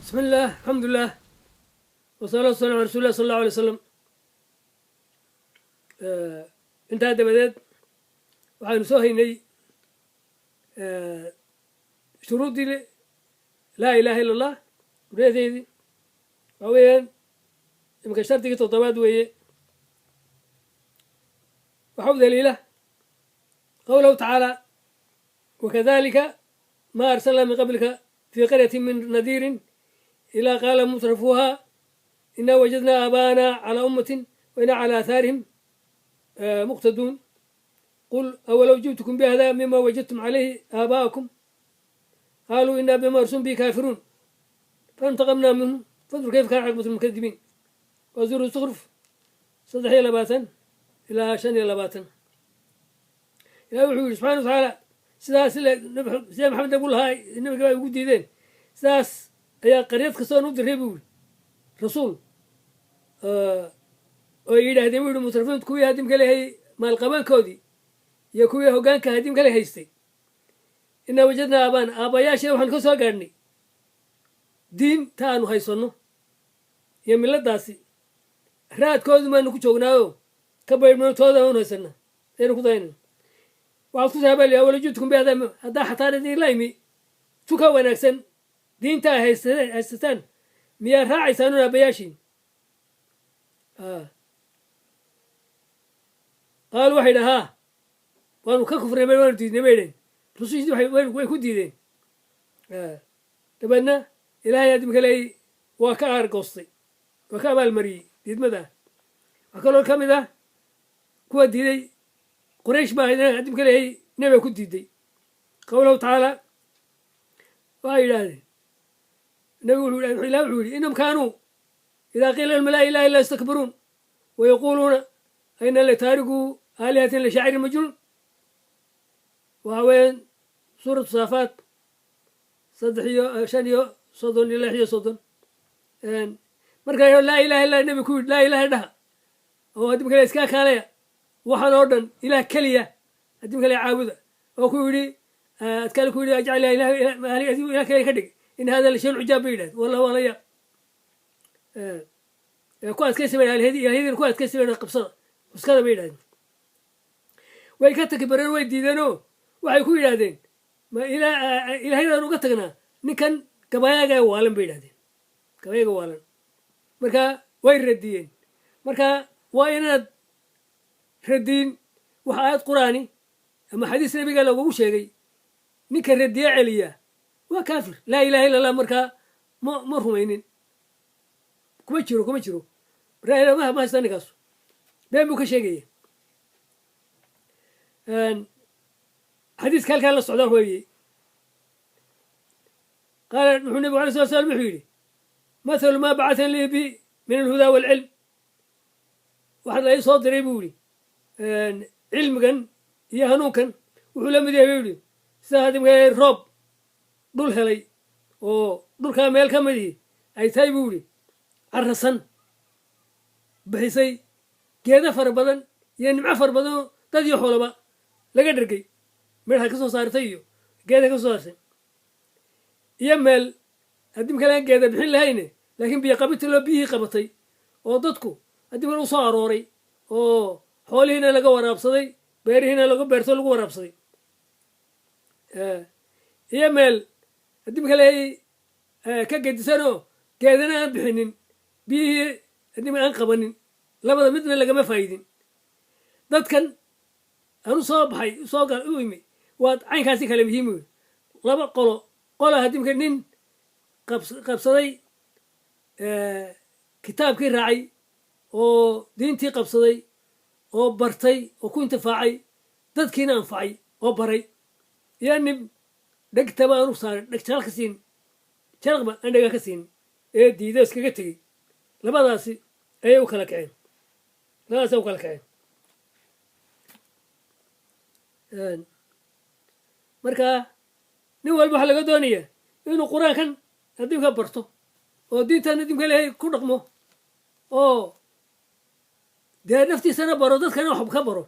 بسم الله الحمد لله والصلاة والسلام على رسول الله صلى الله عليه وسلم. intaa dabadeed waxaanu soo haynay shuruuddii laa ilaaha illa allah ureedeedii waxaa weeyaan iminka shardigii toddobaad weeye. waxaa u daliila qowlahu tacaala wakadalika ma arsalnaa min qablika fii qaryatin min nadiirin ilaa qaala mutrafuuha inaa wajadnaa aabaana calaa ummatin wa inaa calaa aahaarihim مقتدون قل أولو جئتكم بهذا مما وجدتم عليه آباءكم قالوا إنا بما أرسلتم به كافرون فانتقمنا منهم فانظروا كيف كان عاقبة المكذبين وزوروا الزخرف صدحي لباتا إلى شن لباتا يا وحي سبحانه وتعالى سداس سيدنا محمد يقول هاي النبي قال يقول ديدين سداس يا قرية كسون ودري بيقول رسول oo yidhaahdeen wuu yihi mutrafiintu kuwii haddimka lehay maalqabaankoodii iyo kuwii hoggaanka haddimka le haystay inaa wajadnaa aabaana aabbayaashee waxaanu ka soo gaadhnay diin ta aanu haysanno iyo milladdaasi raadkoodu maanu ku joognaayo ka baydhmantooda aanu haysanna aynu ku daynan waxaad ku sahabali awala juudkum bihada haddaa xataa idinla imi tuka wanaagsan diinta ay haysataan miyaa raacaysaanun aabbayaashiin qaalu waxay dhaha haa waanu ka kufrnay waanu diidnay bay dhaheen rusushiisi way ku diideen dabeedna ilaahay addimka leey waa ka aargoostay waa ka abaalmariyey diidmada wax kaloo ka mid ah kuwa diiday quraysh baa addimka leeyay nebiga ku diiday qowlahu tacaala waxay yidhaahdeen nebigu ilah wuxuu yidhi inahum kaanuu idaa qiila lahum laa ilaha illa yastakbiruun wayaquuluuna ayna lataarikuu aalihatin lishaacirin majnuun waxaa weeyaan suuratu saafaat 5:5 iyo 6 markaa laa ilaha illa nebi ku yidhi laa ilaha dhaha oo haddimka le iskaa kaalaya waxaan oo dhan ilaah keliya haddimka le caabuda oo ku yidhi adkaale ku yidhi ajcal ilah keliya ka dhig in hada la shayun cujaab bay yidhahd wallah waa la yaab ku adkaysameen ilahyadiina ku adkaysameen qabsada uskada bay yidhahdeen way ka takbareen way diideenoo waxay ku yidhaahdeen ma ilaahyadan uga tagnaa ninkan gabayaaga waalan bay yidhahdeen gabayaaga waalan marka way radiyeen marka waa inaad radiin waxa aayad qur-aani ama xadiis nabiga lagugu sheegay ninka radiya celiya waa kaafir laa ilaha illa allah markaa ma rumaynin kuma jiro ma haysta ninkaasu been buu ka sheegaya xadiiska halkaan la socdaa weeye qaala wuxuu nebigu alay slat slam wuxuu yidhi mathalu maa bacatani lii bi min alhudaa waalcilm waxaa la ii soo diray buu yidhi cilmigan iyo hanuunkan wuxuu la mid yahay buu yidhi sida haddimka roob dhul helay oo dhulkaa meel ka midii ay tahay buu yidhi carrasan bixisay geeda fara badan iyo nimco fara badanoo dad iyo xoolaba laga dhergay midhaha ka soo saartay iyo geeda ka soo saartay iyo meel haddimka laan geeda bixin lahayne laakiin biyo qabita loo biyihii qabatay oo dadku haddimkan u soo arooray oo xoolihiina laga waraabsaday beerihiina laga beerto lagu waraabsaday iyo meel haddimka leey ka gedisanoo geedana aan bixinin biyihii haddima aan qabanin labada midna lagama faa'idin dadkan anu soo baxay u imi waad caynkaasi kale muhiim wey laba qola haddimka nin qabsaday kitaabkii raacay oo diintii qabsaday oo bartay oo ku intifaacay dadkiina anfacay oo baray iyo nin dhegtaba aanu saarin dhegjaal ka siin jaraqba aan dhega ka siin ee diida iskaga tegey labadaasi ayay u kala kaceen marka nin walba waxaa laga doonaya inuu qur-aankan addimka barto oo diintan addimka lehay ku dhaqmo oo dee naftiisana baro dadkana wax ka baro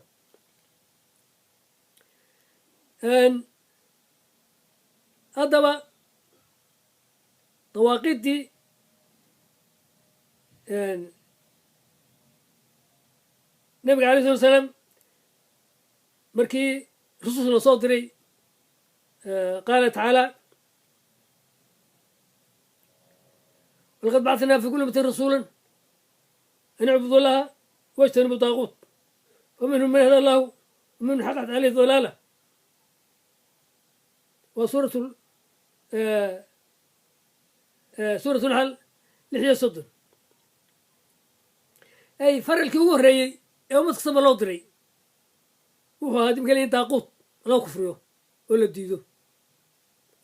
haddaba طواقيتي نبي عليه الصلاة والسلام مركي رسول الله صدري قال تعالى ولقد بعثنا في كل أمة رسولا أن اعبدوا الله واجتنبوا الطاغوت ومنهم من هدى الله ومن حقت عليه الضلالة. وسورة سورة النحل لحية صدر أي فرق هو الرأي يوم تقسم الله دري وهو هذا مكان طاغوت الله كفره ولا ديده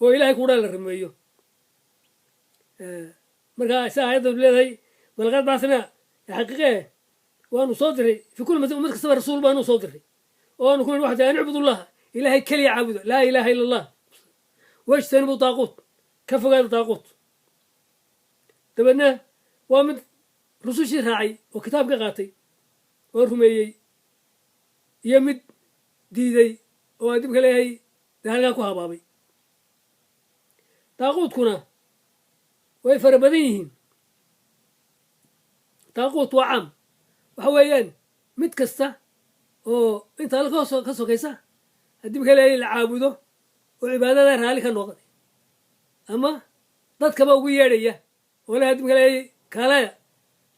وإلهي كورا للرميه مركا ساعد بلادي ولقد بعثنا حقيقة وأنا صدري في كل ما تكسب الرسول وأنا صدري وأنا كل واحد أن اعبد الله إلهي كل يعبد لا إله إلا الله واجتنبوا طاغوت كفوا هذا طاغوت تبناه ومن رسول شرعي وكتاب قاتي ورميي يمد ديدي وأدم كليه دهالكوا هبابي طاغوت كنا ويفر بديهم طاغوت وعم وحويان متكسة أو أنت هالك كسو كيسة أدم كليه العابده وعبادة هالك النقطة أما ضد كما ويارية ولا أدم كليه كلايا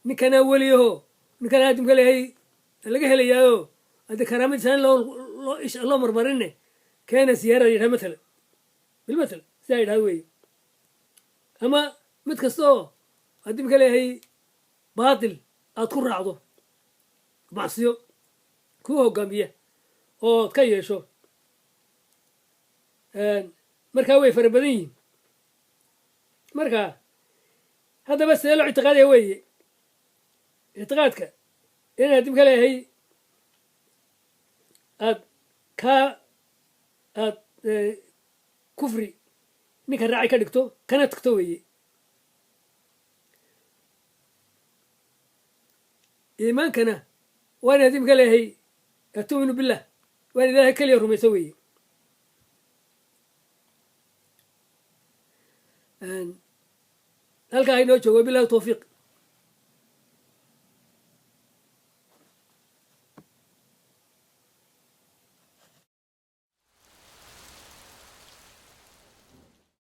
نكنا أوليه نكنا أدم كليه اللي جهليه هذا كرامة إنسان لو إيش الله مرمرنه كان زيارة يرها مثلا بالمثل زايد هاوي أما متكسو أدم كليه باطل أذكر رعضه معصيو كوه جنبيه أو تكيشوا مركا فربني مركا هذا بس له اعتقاد هوي اعتقادك إن أدم كليه كفري نك الرعي كدكتو كانت تكتوي إيمان كنا وأنا هديم قال هي أتؤمن بالله وأنا ذا كل يوم يسوي ألقى هاي نوتشو وبالله توفيق